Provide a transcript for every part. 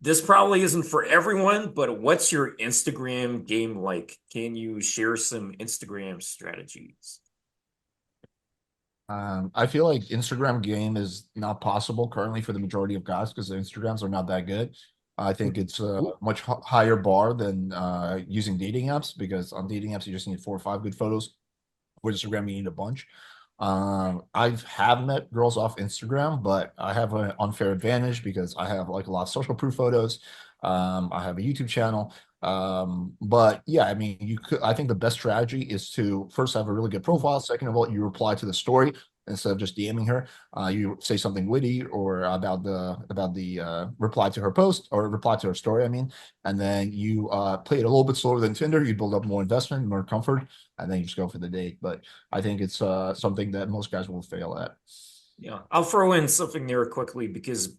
This probably isn't for everyone, but what's your Instagram game like? Can you share some Instagram strategies? I feel like Instagram game is not possible currently for the majority of guys because the Instagrams are not that good. I think it's a Ooh. much higher bar than using dating apps because on dating apps you just need 4 or 5 good photos. With Instagram, you need a bunch. I have met girls off Instagram, but I have an unfair advantage because I have like a lot of social proof photos. I have a YouTube channel. But yeah, I mean, you could, I think the best strategy is to first have a really good profile. Second of all, you reply to the story instead of just DMing her. You say something witty or about the reply to her post or reply to her story, I mean, and then you play it a little bit slower than Tinder. You build up more investment, more comfort, and then you just go for the date. But I think it's something that most guys will fail at. Yeah, I'll throw in something there quickly because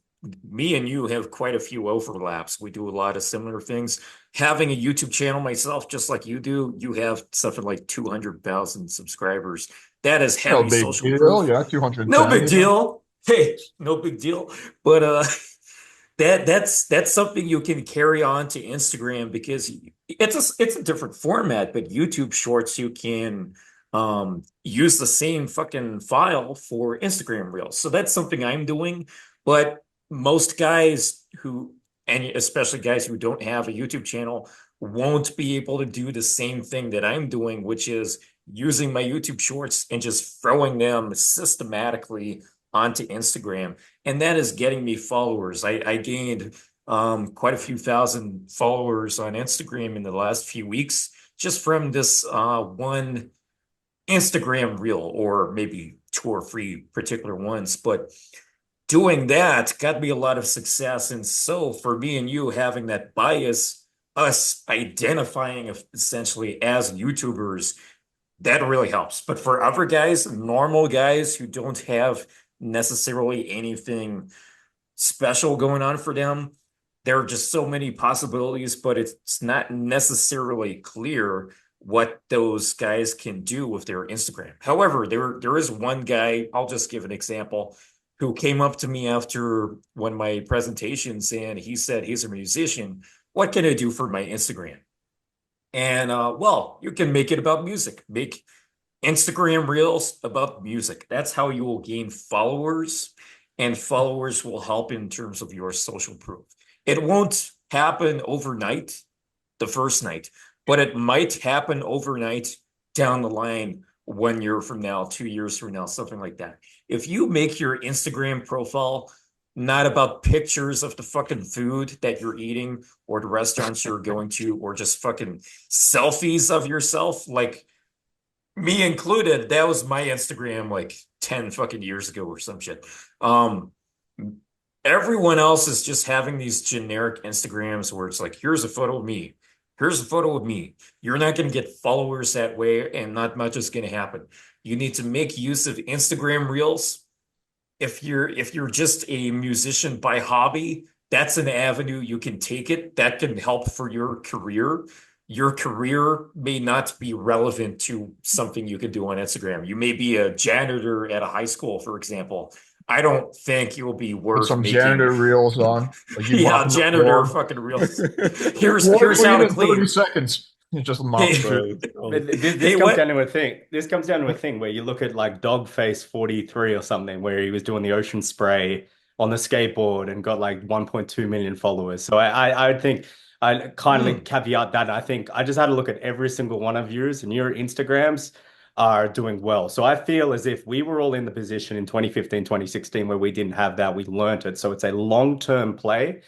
me and you have quite a few overlaps. We do a lot of similar things. Having a YouTube channel myself, just like you do, you have something like 200,000 subscribers. That is No heavy big social deal. proof. Yeah, No 210, big you know. deal. Hey, no big deal. But that's something you can carry on to Instagram because it's a different format, but YouTube Shorts you can use the same fucking file for Instagram Reels. So that's something I'm doing, but most guys who and especially guys who don't have a YouTube channel won't be able to do the same thing that I'm doing, which is using my YouTube Shorts and just throwing them systematically onto Instagram, and that is getting me followers. I gained quite a few thousand followers on Instagram in the last few weeks just from this one Instagram reel, or maybe two or three particular ones. But doing that got me a lot of success. And so for me and you having that bias, us identifying essentially as YouTubers, that really helps. But for other guys, normal guys who don't have necessarily anything special going on for them, there are just so many possibilities, but it's not necessarily clear what those guys can do with their Instagram. However, there is one guy, I'll just give an example, who came up to me after one of my presentations and he said he's a musician. What can I do for my Instagram? And well, you can make it about music. Make Instagram Reels about music. That's how you will gain followers, and followers will help in terms of your social proof. It won't happen overnight, the first night, but it might happen overnight down the line 1 year from now, 2 years from now, something like that. If you make your Instagram profile not about pictures of the fucking food that you're eating or the restaurants you're going to, or just fucking selfies of yourself, like me included, that was my Instagram like 10 fucking years ago or some shit. Um, Everyone else is just having these generic Instagrams where it's like, here's a photo of me. Here's a photo of me. You're not going to get followers that way, and not much is going to happen. You need to make use of Instagram Reels. If you're just a musician by hobby, that's an avenue you can take it. That can help for your career. Your career may not be relevant to something you can do on Instagram. You may be a janitor at a high school, for example. I don't think you'll be Put worth some making. janitor reels on, like you Yeah, mopping the janitor floor. fucking reels. Here's Floor here's how clean to in 30 clean. seconds. You just mop Hey, shit. Bro, Oh. but this hey, comes down what? to a thing. This comes down to a thing where you look at like Dogface 43 or something, where he was doing the ocean spray on the skateboard and got like 1.2 million followers. So I think I kindly Hmm. caveat that. I think I just had a look at every single one of yours, and your Instagrams are doing well. So I feel as if we were all in the position in 2015, 2016 where we didn't have that. We learned it. So it's a long-term play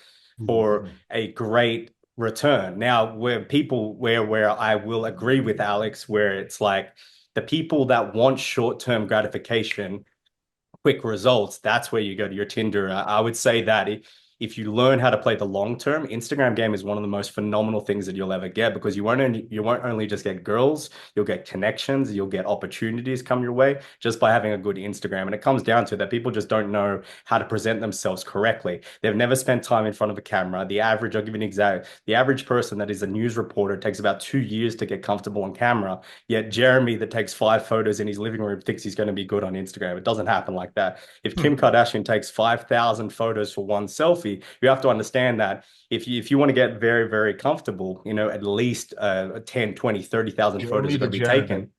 for Mhm. a great return. Now, where I will agree with Alex, where it's like the people that want short-term gratification, quick results, that's where you go to your Tinder. I would say that if you learn how to play the long term, Instagram game is one of the most phenomenal things that you'll ever get because you won't only just get girls, you'll get connections, you'll get opportunities come your way just by having a good Instagram. And it comes down to that people just don't know how to present themselves correctly. They've never spent time in front of a camera. I'll give you an example. The average person that is a news reporter takes about 2 years to get comfortable on camera. Yet Jeremy, that takes 5 photos in his living room, thinks he's going to be good on Instagram. It doesn't happen like that. If Kim Kardashian takes 5,000 photos for one selfie, you have to understand that if you want to get very, very comfortable, at least 10, 20, 30,000 photos Jeremy are the going to be janitor. taken.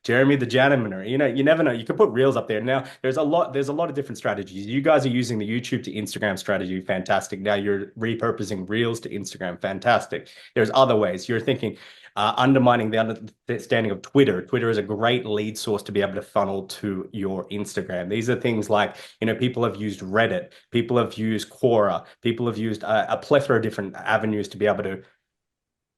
Jeremy the janitor. You never know. You can put reels up there. Now, there's a lot of different strategies. You guys are using the YouTube to Instagram strategy. Fantastic. Now you're repurposing reels to Instagram. Fantastic. There's other ways. You're thinking undermining the understanding of Twitter. Twitter is a great lead source to be able to funnel to your Instagram. These are things like, people have used Reddit, people have used Quora, people have used a plethora of different avenues to be able to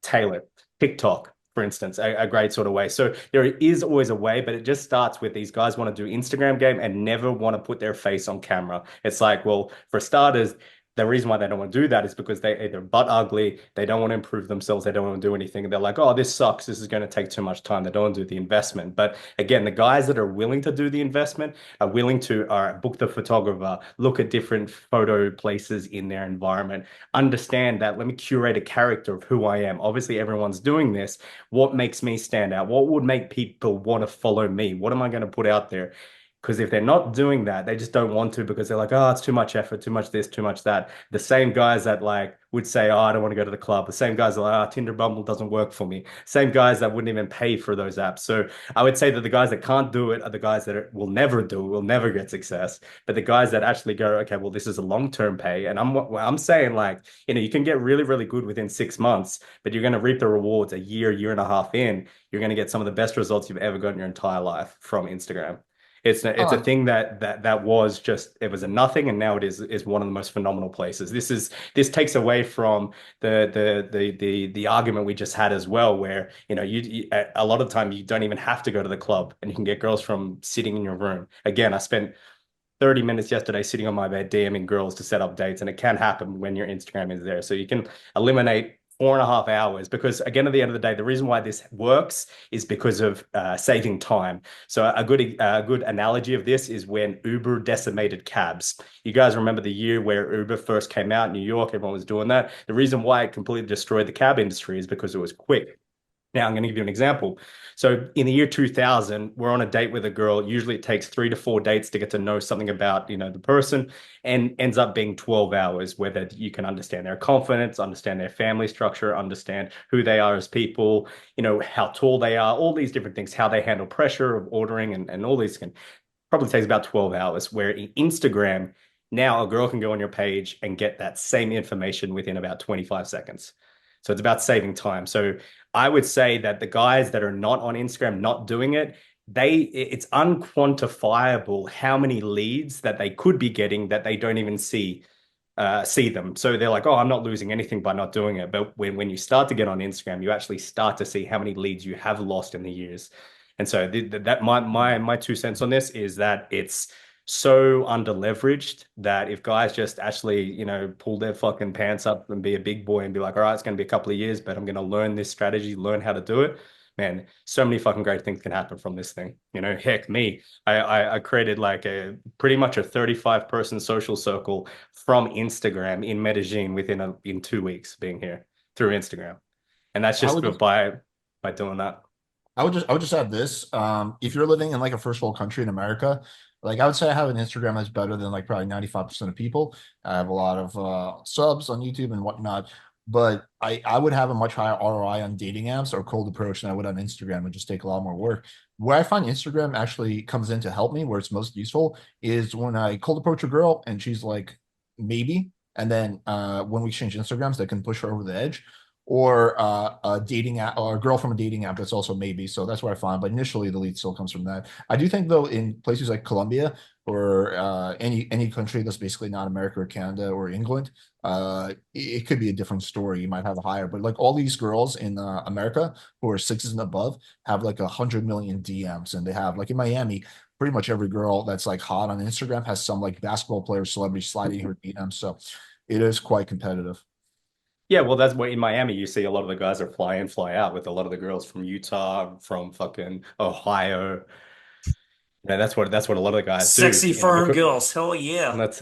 tailor TikTok, for instance, a great sort of way. So there is always a way, but it just starts with these guys want to do Instagram game and never want to put their face on camera. It's like, well, for starters, the reason why they don't want to do that is because they either butt ugly, they don't want to improve themselves, they don't want to do anything. They're like, oh, this sucks. This is going to take too much time. They don't want to do the investment. But again, the guys that are willing to do the investment are willing to book the photographer, look at different photo places in their environment, understand that let me curate a character of who I am. Obviously, everyone's doing this. What makes me stand out? What would make people want to follow me? What am I going to put out there? Because if they're not doing that, they just don't want to because they're like, oh, it's too much effort, too much this, too much that. The same guys that like would say, oh, I don't want to go to the club. The same guys that are like, oh, Tinder Bumble doesn't work for me. Same guys that wouldn't even pay for those apps. So I would say that the guys that can't do it are the guys that will never do it, will never get success. But the guys that actually go, okay, well, this is a long-term pay. And I'm saying like, you can get really, really good within 6 months, but you're going to reap the rewards a year, year and a half in. You're going to get some of the best results you've ever got in your entire life from Instagram. It's a Uh, thing that was just it was a nothing, and now it is one of the most phenomenal places. This takes away from the argument we just had as well, where a lot of the time you don't even have to go to the club, and you can get girls from sitting in your room. Again, I spent 30 minutes yesterday sitting on my bed DMing girls to set up dates, and it can happen when your Instagram is there. So you can eliminate 4.5 hours because, again, at the end of the day, the reason why this works is because of saving time. So a good analogy of this is when Uber decimated cabs. You guys remember the year where Uber first came out in New York? Everyone was doing that. The reason why it completely destroyed the cab industry is because it was quick. Now, I'm going to give you an example. So, in the year 2000, we're on a date with a girl. Usually, it takes 3 to 4 dates to get to know something about, the person, and ends up being 12 hours, whether you can understand their confidence, understand their family structure, understand who they are as people, how tall they are, all these different things, how they handle pressure of ordering, and all these can probably takes about 12 hours. Where in Instagram, now a girl can go on your page and get that same information within about 25 seconds. So it's about saving time. So I would say that the guys that are not on Instagram, not doing it, it's unquantifiable how many leads that they could be getting that they don't even see them. So they're like, oh, I'm not losing anything by not doing it. But when you start to get on Instagram, you actually start to see how many leads you have lost in the years. And so that my 2 cents on this is that it's so under leveraged that if guys just actually, pull their fucking pants up and be a big boy and be like, all right, it's going to be a couple of years, but I'm going to learn this strategy, learn how to do it. Man, so many fucking great things can happen from this thing. Heck, me, I created like a pretty much a 35-person social circle from Instagram in Medellin in 2 weeks being here through Instagram, and that's I just would just by doing that. I would just add this. If you're living in like a first world country in America, like I would say I have an Instagram that's better than like probably 95% of people. I have a lot of subs on YouTube and whatnot, but I would have a much higher ROI on dating apps or cold approach than I would on Instagram. It would just take a lot more work. Where I find Instagram actually comes in to help me, where it's most useful, is when I cold approach a girl and she's like maybe, and then when we exchange Instagrams, that can push her over the edge, or a dating app or a girl from a dating app that's also maybe. So that's what I find. But initially, the lead still comes from that. I do think though, in places like Colombia or any country that's basically not America or Canada or England, it could be a different story. You might have a higher, but like all these girls in America who are sixes and above have like 100 million DMs, and they have like in Miami. Pretty much every girl that's like hot on Instagram has some like basketball player celebrity sliding her DMs. So it is quite competitive. Yeah, well, that's what in Miami you see a lot of the guys are fly in, fly out with a lot of the girls from Utah, from fucking Ohio. Yeah, that's what a lot of the guys do, Sexy firm because girls. Hell yeah. that's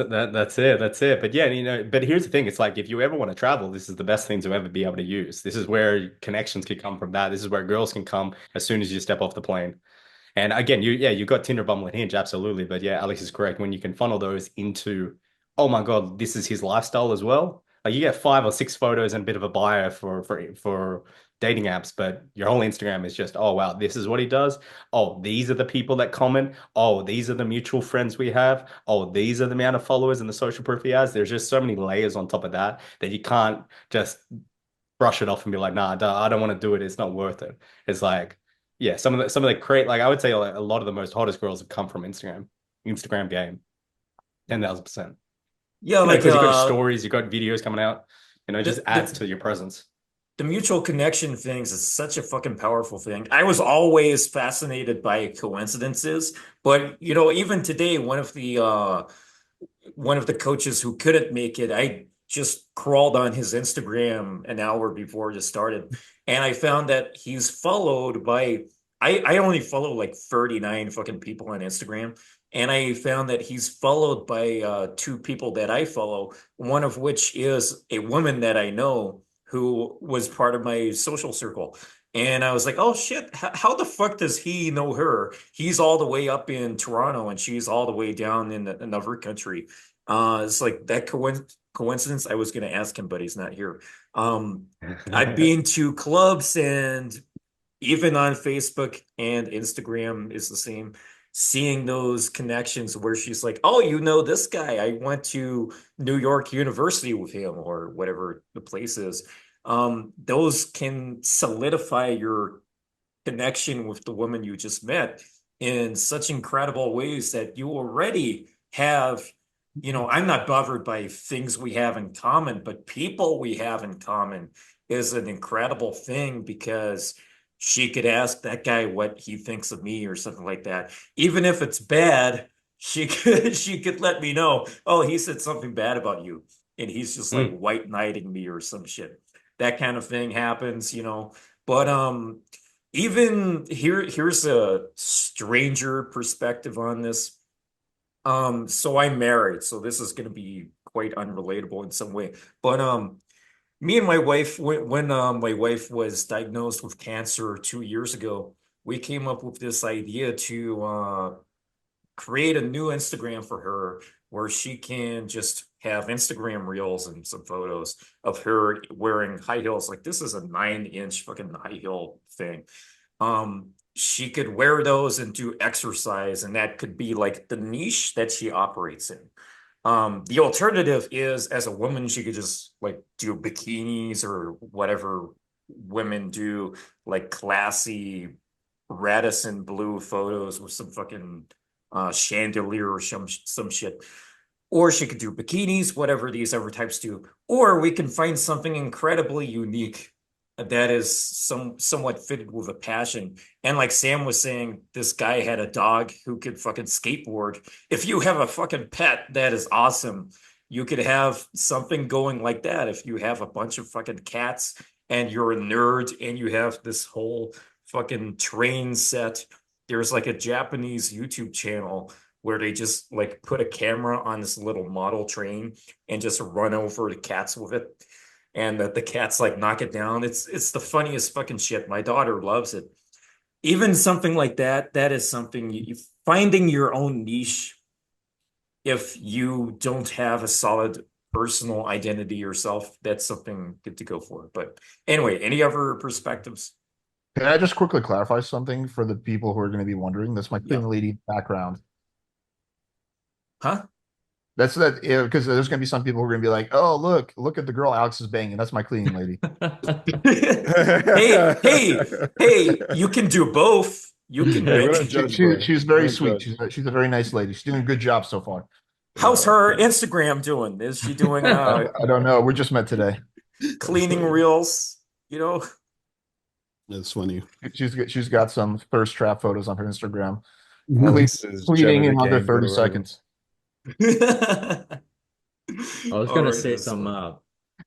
it. But yeah, but here's the thing: it's like if you ever want to travel, this is the best thing to ever be able to use. This is where connections can come from. That this is where girls can come as soon as you step off the plane. And again, you got Tinder, Bumble, and Hinge, absolutely. But yeah, Alex is correct. When you can funnel those into oh my God, this is his lifestyle as well. Like you get 5 or 6 photos and a bit of a bio for dating apps, but your whole Instagram is just, oh wow, this is what he does. Oh, these are the people that comment. Oh, these are the mutual friends we have. Oh, these are the amount of followers and the social proof he has. There's just so many layers on top of that that you can't just brush it off and be like, nah, I don't want to do it. It's not worth it. It's like, yeah, some of the create like I would say like, a lot of the most hottest girls have come from Instagram game, 10,000%. Yeah, like Because you've got stories, you've got videos coming out, it just the adds to your presence. the mutual connection things is such a fucking powerful thing. I was always fascinated by coincidences, but even today, one of the coaches who couldn't make it, I just crawled on his Instagram an hour before it started, and I found that he's followed by I only follow like 39 fucking people on Instagram, and I found that he's followed by two people that I follow, one of which is a woman that I know who was part of my social circle. And I was like, oh shit, how the fuck does he know her? He's all the way up in Toronto and she's all the way down in another country. It's like that coincidence. I was going to ask him, but he's not here. I've been to clubs and even on Facebook and Instagram is the same. Seeing those connections where she's like, oh, this guy. I went to New York University with him or whatever the place is. Those can solidify your connection with the woman you just met in such incredible ways that you already have, I'm not bothered by things we have in common, but people we have in common is an incredible thing because she could ask that guy what he thinks of me or something like that. Even if it's bad, she could let me know, oh, he said something bad about you. And he's just like Mm. white knighting me or some shit. That kind of thing happens. But even here's a stranger perspective on this. So I'm married, so this is going to be quite unrelatable in some way. But me and my wife, when my wife was diagnosed with cancer 2 years ago, we came up with this idea to create a new Instagram for her where she can just have Instagram reels and some photos of her wearing high heels. Like this is a 9-inch fucking high heel thing. She could wear those and do exercise, and that could be like the niche that she operates in. The alternative is as a woman, she could just like do bikinis or whatever women do, like classy Radisson blue photos with some fucking chandelier or some shit. Or she could do bikinis, whatever these other types do. Or we can find something incredibly unique that is somewhat fitted with a passion. And like Sam was saying, this guy had a dog who could fucking skateboard. If you have a fucking pet, that is awesome. You could have something going like that. If you have a bunch of fucking cats and you're a nerd and you have this whole fucking train set, there's like a Japanese YouTube channel where they just like put a camera on this little model train and just run over the cats with it. And that the cats like knock it down. It's the funniest fucking shit. My daughter loves it. Even something like that, that is something you finding your own niche if you don't have a solid personal identity yourself, that's something good to go for. But anyway, any other perspectives? Can I just quickly clarify something for the people who are going to be wondering? That's my Yeah. clean lady background. Huh? That's that because there's going to be some people who are going to be like, "Oh, look at the girl Alex is banging. That's my cleaning lady." Hey, hey, hey, you can do both. You can Hey, we make. don't judge, bro. She's We very don't sweet. judge. She's a very nice lady. She's doing a good job so far. How's Yeah, her yeah. Instagram doing? Is she doing I don't know. We just met today. cleaning reels? You know? That's funny. She's got some thirst trap photos on her Instagram. Alex is Cleaning Jedi in under gang for 30 the road. seconds. I was All gonna right, say that's some fine.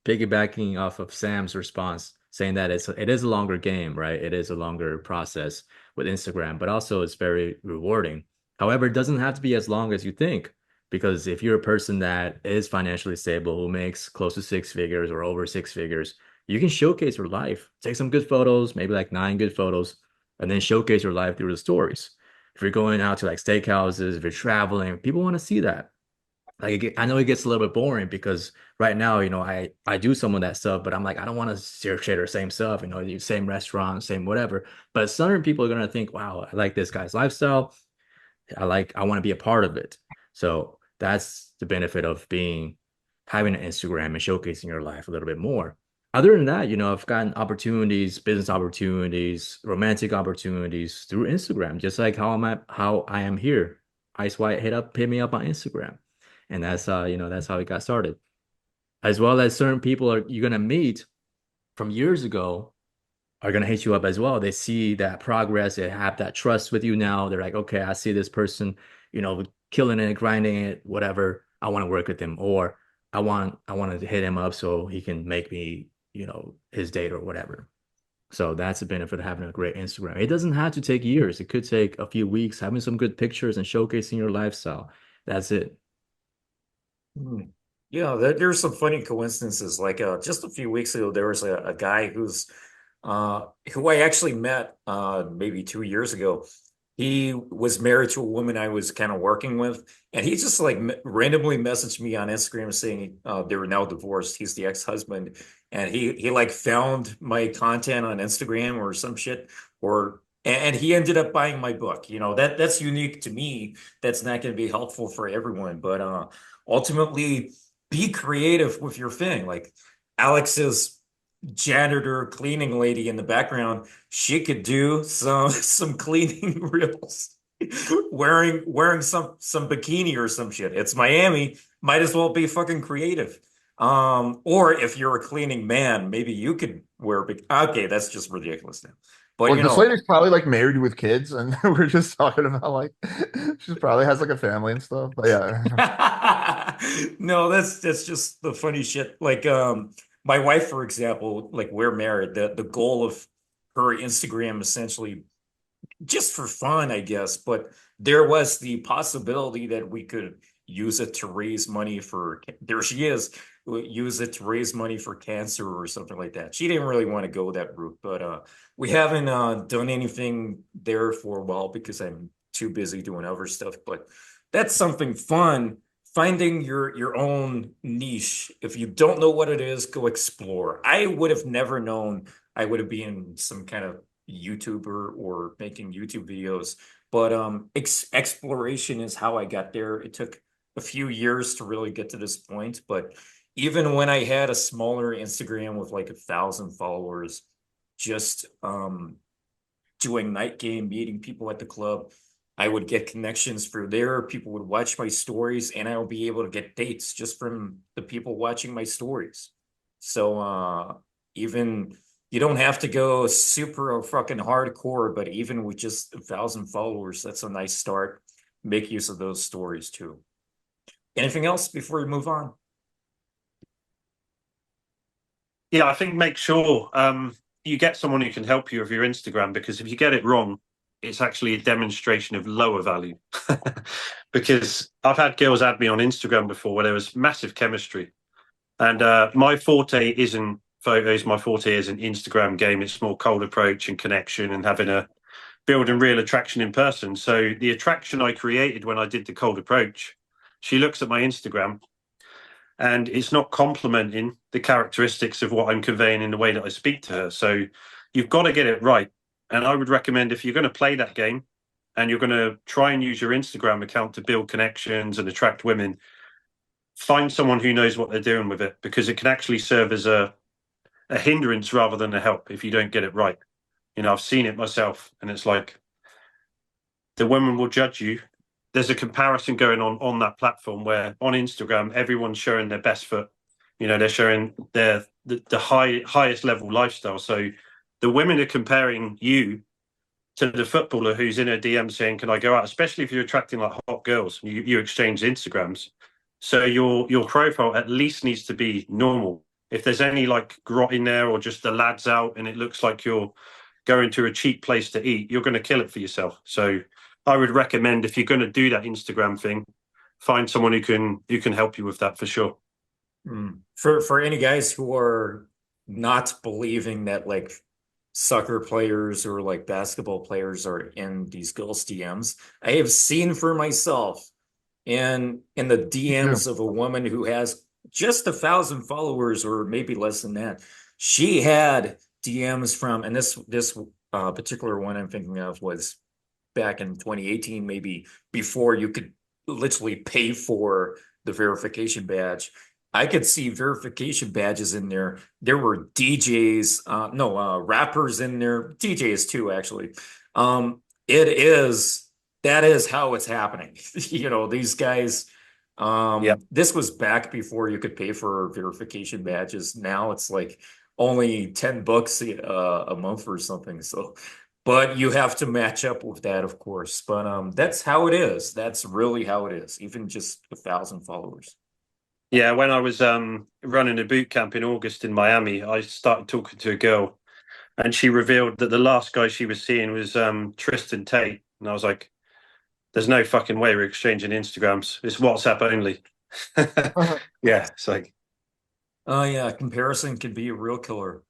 piggybacking off of Sam's response, saying that it is a longer game, right? It is a longer process with Instagram, but also it's very rewarding. However, it doesn't have to be as long as you think, because if you're a person that is financially stable, who makes close to 6 figures or over 6 figures, you can showcase your life, take some good photos, maybe like 9 good photos, and then showcase your life through the stories. If you're going out to like steakhouses, if you're traveling, people want to see that. I know it gets a little bit boring because right now, I do some of that stuff, but I'm like, I don't want to share the same stuff, the same restaurant, same whatever. But certain people are gonna think, wow, I like this guy's lifestyle. I want to be a part of it. So that's the benefit of having an Instagram and showcasing your life a little bit more. Other than that, I've gotten opportunities, business opportunities, romantic opportunities through Instagram, just like how I am here. Ice White hit me up on Instagram. And that's how it got started. As well as certain people you're gonna meet from years ago are gonna hit you up as well. They see that progress, they have that trust with you now. They're like, okay, I see this person, killing it, grinding it, whatever. I want to work with him, or I want to hit him up so he can make me, his date or whatever. So that's the benefit of having a great Instagram. It doesn't have to take years. It could take a few weeks, having some good pictures and showcasing your lifestyle. That's it. Hmm. Yeah, there's some funny coincidences. Like just a few weeks ago, there was a guy who I actually met maybe 2 years ago. He was married to a woman I was kind of working with, and he just like randomly messaged me on Instagram saying they were now divorced. He's the ex-husband, and he like found my content on Instagram or some shit, and he ended up buying my book. That's unique to me. That's not going to be helpful for everyone, but ultimately be creative with your thing. Like Alex's janitor cleaning lady in the background, she could do some cleaning reels wearing some bikini or some shit. It's Miami, might as well be fucking creative. Or if you're a cleaning man, maybe you could wear okay, that's just ridiculous now. But Well, this lady's probably like married with kids, and we're just talking about like she probably has like a family and stuff. But yeah, no, that's just the funny shit. Like my wife, for example, like we're married. The goal of her Instagram essentially just for fun, I guess, but there was the possibility that we could use it to raise money for, there she is, use it to raise money for cancer or something like that. She didn't really want to go that route, but we haven't done anything there for a while because I'm too busy doing other stuff. But that's something fun, finding your own niche. If you don't know what it is, go explore. I would have never known I would have been some kind of YouTuber or making YouTube videos. But exploration is how I got there. It took a few years to really get to this point. But even when I had a smaller Instagram with like 1,000 followers, just doing night game, meeting people at the club, I would get connections through there. People would watch my stories, and I would be able to get dates just from the people watching my stories. So even you don't have to go super fucking hardcore, but even with just 1,000 followers, that's a nice start. Make use of those stories too. Anything else before we move on? Yeah, I think make sure you get someone who can help you with your Instagram, because if you get it wrong, it's actually a demonstration of lower value. Because I've had girls add me on Instagram before where there was massive chemistry. And my forte isn't photos, my forte is an Instagram game. It's more cold approach and connection and having a build and real attraction in person. So the attraction I created when I did the cold approach, she looks at my Instagram and it's not complementing the characteristics of what I'm conveying in the way that I speak to her. So you've got to get it right. And I would recommend, if you're going to play that game and you're going to try and use your Instagram account to build connections and attract women, find someone who knows what they're doing with it, because it can actually serve as a hindrance rather than a help if you don't get it right. I've seen it myself, and it's like the women will judge you. There's a comparison going on that platform where on Instagram everyone's showing their best foot. They're showing the highest level lifestyle. So the women are comparing you to the footballer who's in a DM saying, "Can I go out?" Especially if you're attracting like hot girls, you exchange Instagrams. So your profile at least needs to be normal. If there's any like grot in there or just the lads out and it looks like you're going to a cheap place to eat, you're going to kill it for yourself. So I would recommend, if you're going to do that Instagram thing, find someone who can help you with that for sure. For any guys who are not believing that like soccer players or like basketball players are in these girls' DMs, I have seen for myself and in the too. DMs of a woman who has just 1,000 followers or maybe less than that. She had DMs from, and this particular one I'm thinking of was back in 2018, maybe before you could literally pay for the verification badge. I could see verification badges in there. There were DJs, no, rappers in there, DJs too, actually. It is, that is how it's happening. You know, these guys, Yep. this was back before you could pay for verification badges. Now it's like only $10 a month or something. So, but you have to match up with that, of course. But that's how it is. That's really how it is. Even just 1,000 followers. Yeah, when I was running a boot camp in August in Miami, I started talking to a girl, and she revealed that the last guy she was seeing was Tristan Tate, and I was like, "There's no fucking way we're exchanging Instagrams. It's WhatsApp only." Yeah, it's like, Oh yeah, comparison can be a real killer.